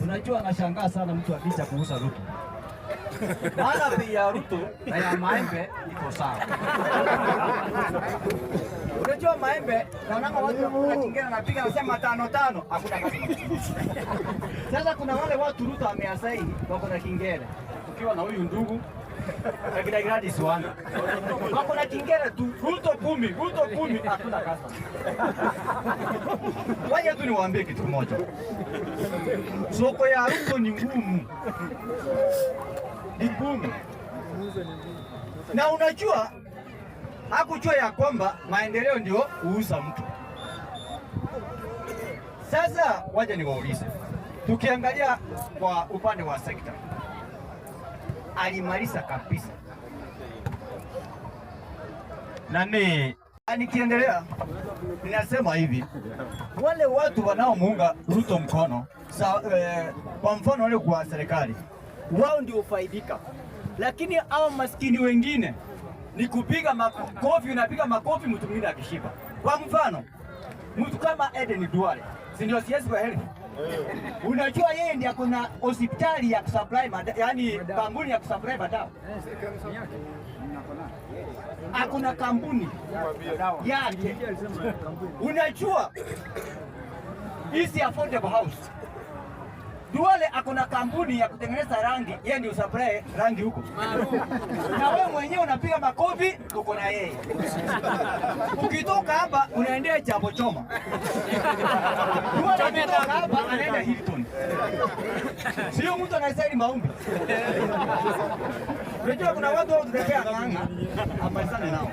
Unajua nashangaa sana mtu akisha kuuza Ruto. Maana bei ya Ruto na ya maembe iko sawa. Unajua maembe naona watu wakuna kingine anapiga anasema 5 hakuna kazi. Sasa kuna wale watu Ruto ameasai wako na kingine. Ukiwa na huyu ndugu akida gradi swana. Wako na kingine tu Ruto 10 hakuna kazi. Waje tu niwaambie kitu kimoja. Soko ya Ruto ni ngumu. Ngumu. Na unajua hakujua ya kwamba maendeleo ndio uuza mtu. Sasa waje niwaulize. Tukiangalia kwa upande wa sekta alimaliza kabisa. Nani nikiendelea ninasema hivi, wale watu wanaomuunga Ruto mkono kwa mfano wale kwa serikali wao ndio faidika, lakini hao maskini wengine ni kupiga makofi, unapiga makofi mtu mwingine akishiba. Kwa mfano mtu kama Eden Duale, si ndio CS wa health? Unajua yeye ndiye kuna hospitali ya kusupply yani kampuni ya kusupply madawa. Hakuna kampuni yake. Unajua hizi affordable house Duale akona kampuni ya kutengeneza rangi, yeye ndio supply rangi huko. Na wewe mwenyewe unapiga makofi uko na yeye. Ukitoka hapa unaendea Jambo Choma. Duale ametoka hapa anaenda Hilton. Sio mtu anaisaidia maombi. Unajua kuna watu wanatembea nganga, hapa sana nao.